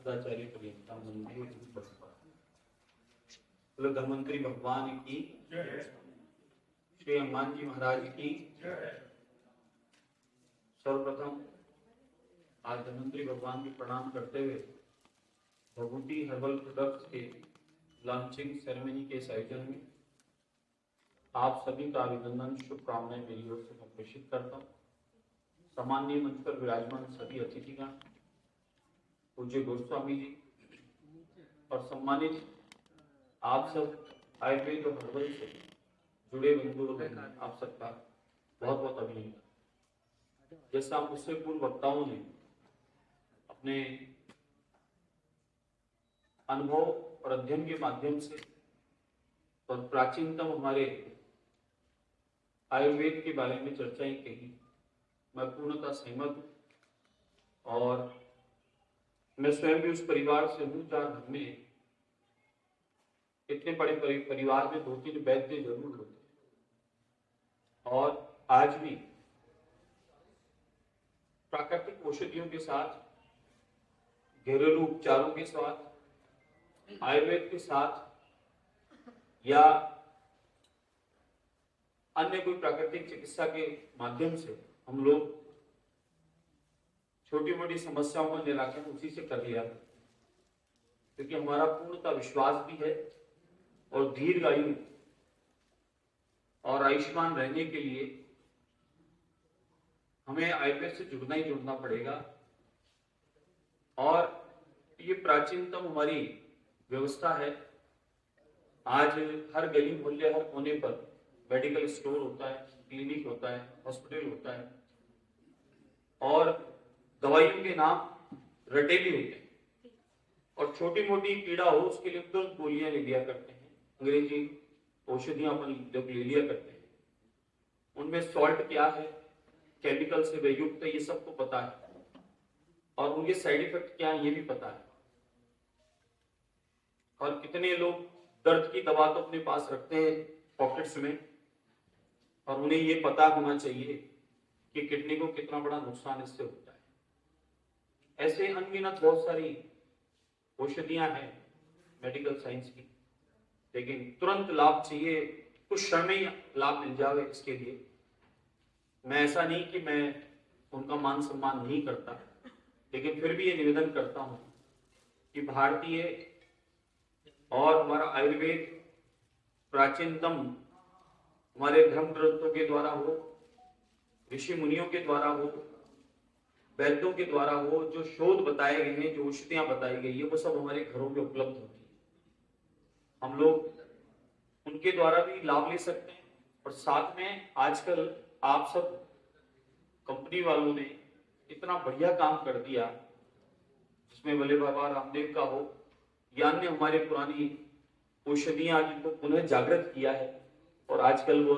सदाचार्य पर्यंता वंदे गुरुपरंपरा। धन्वंतरी भगवान की जय, श्री हनुमान जी महाराज की जय। सर्वप्रथम आज धन्वंतरी भगवान को प्रणाम करते हुए भभूति हर्बल प्रोडक्ट्स के लॉन्चिंग सेरेमनी के इस आयोजन में आप सभी का अभिनंदन, शुभकामनाएं मेरी ओर से मैं प्रेषित करता हूँ। सामान्य मंच पर विराजमान सभी अतिथिगण, पूज्य गोस्वामी जी और सम्मानित आप सब आयुर्वेद और हर्बल से जुड़े बंधु, आप सबका बहुत बहुत अभिनंदन। जैसा मुझसे पूर्व वक्ताओं ने अपने अनुभव और अध्ययन के माध्यम से और प्राचीनतम हमारे आयुर्वेद के बारे में चर्चाएं कही, मैं पूर्णतः सहमत हूँ। और मैं स्वयं भी उस परिवार से हूँ जहाँ घर में इतने बड़े परिवार में 2-3 वैद्य जरूर होते हैं और आज भी प्राकृतिक औषधियों के साथ, घरेलू उपचारों के साथ, आयुर्वेद के साथ या अन्य कोई प्राकृतिक चिकित्सा के माध्यम से हम लोग छोटी मोटी समस्याओं का निराकरण उसी से कर लिया, क्योंकि हमारा पूर्णतः विश्वास भी है और दीर्घायु और आयुष्मान रहने के लिए हमें आयुर्वेद से जुड़ना ही जुड़ना पड़ेगा। और ये प्राचीनतम हमारी व्यवस्था है। आज हर गली मोहल्ले, हर कोने पर मेडिकल स्टोर होता है, क्लिनिक होता है, हॉस्पिटल होता है और दवाइयों के नाम रटे भी होते हैं। और छोटी मोटी पीड़ा हो उसके लिए तुरंत गोलियां ले लिया करते हैं, अंग्रेजी औषधियां अपन जब ले लिया करते हैं, उनमें सॉल्ट क्या है, केमिकल से वे युक्त है, ये सबको पता है और उनके साइड इफेक्ट क्या है ये भी पता है। और कितने लोग दर्द की दवा तो अपने पास रखते हैं पॉकेट्स में और उन्हें ये पता होना चाहिए कि किडनी को कितना बड़ा नुकसान इससे होता है। ऐसे अनगिनत बहुत सारी औषधियां हैं मेडिकल साइंस की, लेकिन तुरंत लाभ चाहिए, कुछ क्षण में ही लाभ मिल जाए। इसके लिए मैं ऐसा नहीं कि मैं उनका मान सम्मान नहीं करता, लेकिन फिर भी ये निवेदन करता हूं कि भारतीय और हमारा आयुर्वेद प्राचीनतम हमारे धर्म ग्रंथों के द्वारा हो, ऋषि मुनियों के द्वारा हो, वैद्यों के द्वारा हो, जो शोध बताए गए हैं, जो औषधियां बताई गई है, वो सब हमारे घरों में उपलब्ध होती है। हम लोग उनके द्वारा भी लाभ ले सकते हैं। और साथ में आजकल आप सब कंपनी वालों ने इतना बढ़िया काम कर दिया, जिसमें भले बाबा रामदेव का हो या अन्य हमारे पुरानी औषधियां जिनको पुनः जागृत किया है और आजकल वो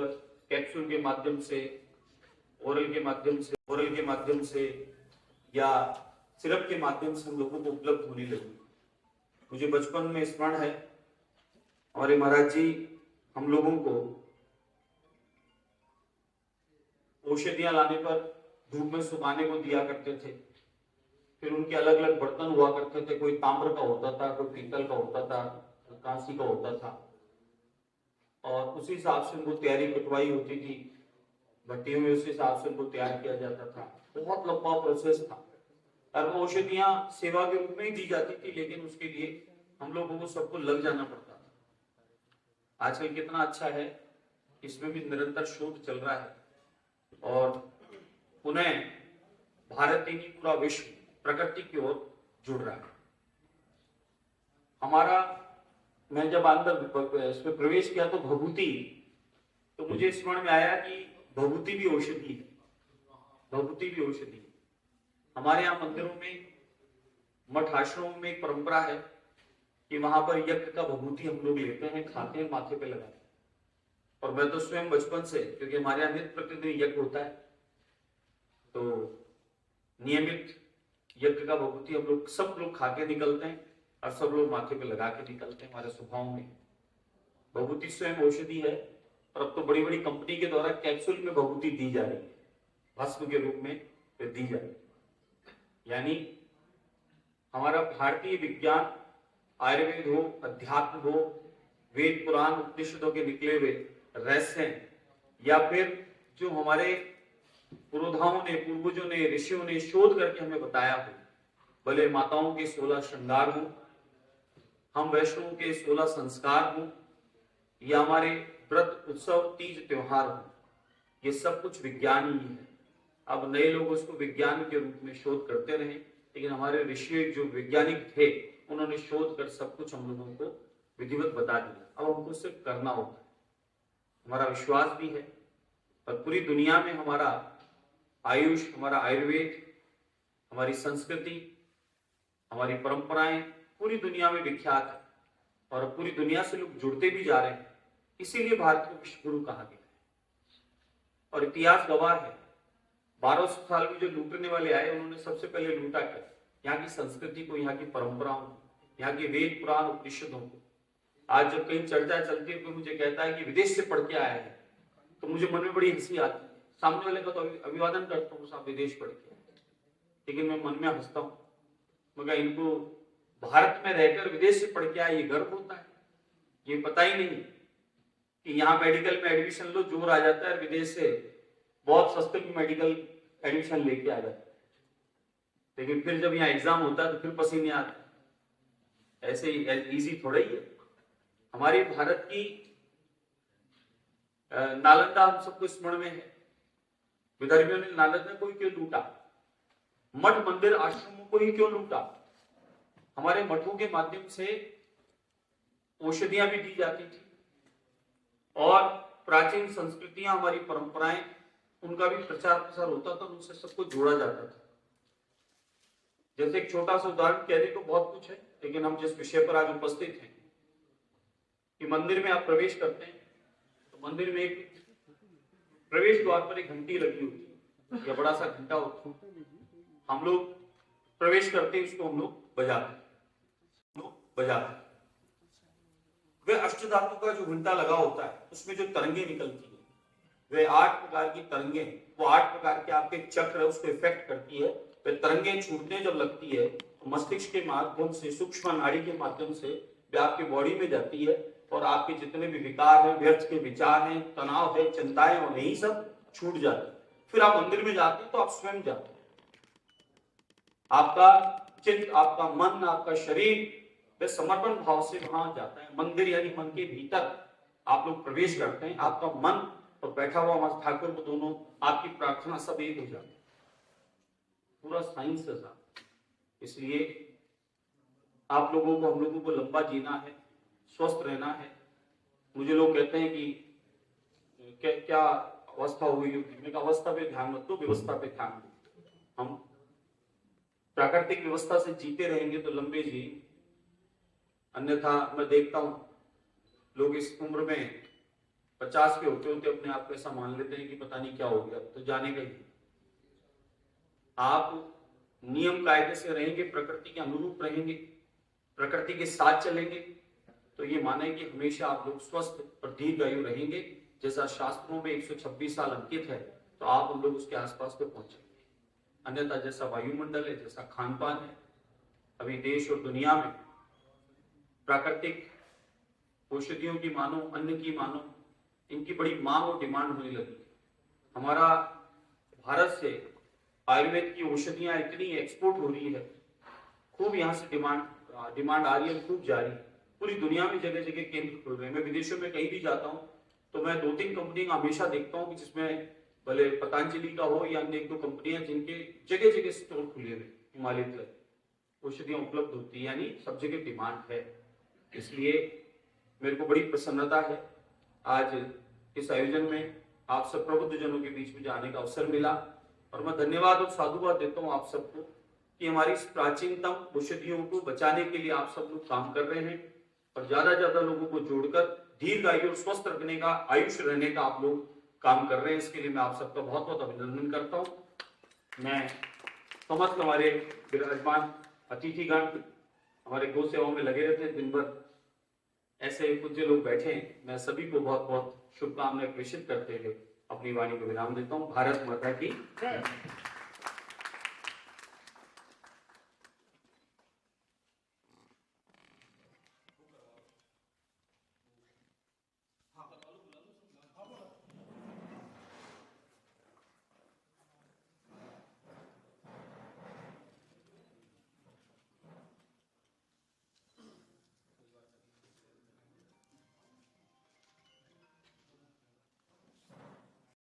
कैप्सूल के माध्यम से, ओरल के माध्यम से या सिरप के माध्यम से हम लोगों को उपलब्ध होने लगी। मुझे बचपन में स्मरण है हमारे महाराज जी हम लोगों को औषधियां लाने पर धूप में सुखाने को दिया करते थे। फिर उनके अलग अलग बर्तन हुआ करते थे, कोई ताम्र का होता था, कोई पीतल का होता था, कोई कांसी का होता था और उसी हिसाब से उनको तैयारी कटवाई होती थी भट्टियों में, उसी हिसाब से उनको तैयार किया जाता था। बहुत लंबा प्रोसेस था और वो औषधियां सेवा के रूप में ही दी जाती थी, लेकिन उसके लिए हम लोगों को सबको लग जाना पड़ता था। आजकल कितना अच्छा है, इसमें भी निरंतर शोध चल रहा है और पुनः भारत ही नहीं पूरा विश्व प्रकृति की ओर जुड़ रहा है। हमारा, मैं जब अंदर इसमें प्रवेश किया तो भभूति, तो मुझे स्मरण में आया कि भभूति भी औषधि है, भभूति भी औषधि है। हमारे यहाँ मंदिरों में, मठ आश्रमों में एक परंपरा है कि वहां पर यज्ञ का भभूति हम लोग लेते हैं, खाते हैं, माथे पे लगाते हैं। और मैं तो स्वयं बचपन से, क्योंकि हमारे यहाँ नित्य प्रतिदिन यज्ञ होता है, तो नियमित यज्ञ का भभूति हम लोग सब लोग खा के निकलते हैं और सब लोग माथे पे लगा के निकलते हैं। हमारे स्वभाव में भभूति स्वयं औषधि है और अब तो बड़ी बड़ी कंपनी के द्वारा कैप्सूल में भभूति दी जा रही है, भस्म के रूप में दी जा रही है। यानी हमारा भारतीय विज्ञान, आयुर्वेद हो, अध्यात्म हो, वेद पुराण उपनिषदों के निकले हुए रहस्य या फिर जो हमारे पुरोधाओं ने, पूर्वजों ने, ऋषियों ने शोध करके हमें बताया हो, भले माताओं के 16 श्रृंगार हो, हम वैष्णवों के 16 संस्कार हो, या हमारे व्रत, उत्सव, तीज, त्योहार हो, ये सब कुछ विज्ञान ही है। अब नए लोग उसको विज्ञान के रूप में शोध करते रहे, लेकिन हमारे ऋषि जो वैज्ञानिक थे उन्होंने शोध कर सब कुछ हम लोगों को विधिवत बता दिया। अब हमको सिर्फ करना होता है, हमारा विश्वास भी है। और पूरी दुनिया में हमारा आयुष, हमारा आयुर्वेद, हमारी संस्कृति, हमारी परंपराएं पूरी दुनिया में विख्यात है और पूरी दुनिया से लोग जुड़ते भी जा रहे हैं। इसीलिए भारत को विश्व गुरु कहा गया है। और इतिहास गवाह है, 1200 साल में जो लूटने वाले आए उन्होंने सबसे पहले लूटा क्या? यहाँ की संस्कृति को, यहाँ की परंपराओं को, यहाँ के वेद पुराण उपनिषदों को। आज जब कहीं चर्चा चलती है कोई मुझे कहता है कि विदेश से पढ़ के आया है, तो मुझे मन में बड़ी हंसी आती है। सामने वाले का तो अभिवादन करता हूँ, साहब विदेश पढ़ के, लेकिन मैं मन में हंसता हूँ, मगर इनको भारत में रहकर विदेश से पढ़ के आया ये गर्व होता है। ये पता ही नहीं कि यहाँ मेडिकल में एडमिशन लो, जोर आ जाता है, विदेश से बहुत सस्ते में मेडिकल एडमिशन लेके आ जाता है, लेकिन फिर जब यहाँ एग्जाम होता है तो फिर पसीने आते हैं। ऐसे इजी थोड़ा ही है। हमारी भारत की नालंदा हम सबको स्मरण में है। विदर्भियों ने नालंदा को ही क्यों लूटा? मठ मंदिर आश्रमों को ही क्यों लूटा? हमारे मठों के माध्यम से औषधियां भी दी जाती थी और प्राचीन संस्कृतियां, हमारी परंपराएं, उनका भी प्रचार प्रसार होता था, उनसे सबको जोड़ा जाता था। जैसे एक छोटा सा उदाहरण, कहने को बहुत कुछ है, लेकिन हम जिस विषय पर आज उपस्थित हैं कि मंदिर में आप प्रवेश करते हैं तो मंदिर में एक प्रवेश द्वार पर एक घंटी लगी होती है या बड़ा सा घंटा होता है। हम लोग प्रवेश करते हैं, उसको हम लोग बजाते। वे अष्टधातु का जो घंटा लगा होता है उसमें जो तरंगे निकलती है, वे 8 प्रकार की तरंगे, वो 8 प्रकार के आपके चक्र है, उसको इफेक्ट करती है। वे तरंगे छूटने जब लगती है तो मस्तिष्क के माध्यम से, सूक्ष्म नाड़ी के माध्यम से वे आपकी बॉडी में जाती है और आपके जितने भी विकार हैं, व्यर्थ के विचार हैं, तनाव है, चिंताएं और यही सब छूट जाते हैं। फिर आप मंदिर में जाते हैं तो आप स्वयं जाते हैं, आपका चित्त, आपका मन, आपका शरीर वे समर्पण भाव से वहां जाता है। मंदिर यानी मन के भीतर आप लोग प्रवेश करते हैं, आपका मन और बैठा हुआ हमारे ठाकुर को, दोनों आपकी प्रार्थना सब एक हो जाती है। पूरा साइंस है साहब। इसलिए आप लोगों को, हम लोगों को लंबा जीना है, स्वस्थ रहना है। मुझे लोग कहते हैं कि क्या अवस्था हुई होगी, मैं अवस्था पे ध्यान मत दो, व्यवस्था पे ध्यान दो। हम प्राकृतिक व्यवस्था से जीते रहेंगे तो लंबे जी, अन्यथा मैं देखता हूं लोग इस उम्र में 50 के होते होते अपने आप को ऐसा मान लेते हैं कि पता नहीं क्या हो गया, तो जाने का ही। आप नियम कायदे से रहेंगे, प्रकृति के अनुरूप रहेंगे, प्रकृति के साथ चलेंगे, तो ये माने कि हमेशा आप लोग स्वस्थ और दीर्घायु रहेंगे। जैसा शास्त्रों में 126 साल अंकित है, तो आप हम लोग उसके आसपास पे पहुंचेंगे। अन्यथा जैसा वायुमंडल है, जैसा खान पान है, अभी देश और दुनिया में प्राकृतिक औषधियों की मानो, अन्न की मानो, इनकी बड़ी मांग और डिमांड होने लगी। हमारा भारत से आयुर्वेद की औषधियां इतनी एक्सपोर्ट हो रही है, खूब यहाँ से डिमांड आ रही है, खूब जा रही है। पूरी दुनिया में जगह जगह केंद्र खुल रहे हैं। मैं विदेशों में कहीं भी जाता हूँ तो मैं 2-3 कंपनियां हमेशा देखता हूँ कि जिसमें भले पतंजलि का हो या अन्य 1-2 कंपनियां जिनके जगह जगह स्टोर खुले हुए, हिमालय तक औषधियां उपलब्ध होती है, यानी सब जगह डिमांड है। इसलिए मेरे को बड़ी प्रसन्नता है आज इस आयोजन में आप सब प्रबुद्ध जनों के बीच में जाने का अवसर मिला, और मैं धन्यवाद और साधुवाद देता हूँ आप सबको कि हमारी इस प्राचीनतम औषधियों को बचाने के लिए आप सब लोग काम कर रहे हैं और ज्यादा ज्यादा लोगों को जोड़कर दीर्घायु और स्वस्थ रखने का, आयुष रहने का आप लोग काम कर रहे हैं। इसके लिए मैं आप सबका बहुत बहुत अभिनंदन करता हूँ। मैं समस्त हमारे विराजमान अतिथिगण हमारे गो सेवाओं में लगे रहते हैं, दिन भर ऐसे पूज्य लोग बैठे हैं, मैं सभी को बहुत बहुत शुभकामनाएं प्रेषित करते हुए अपनी वाणी को विराम देता हूँ। भारत माता की जय।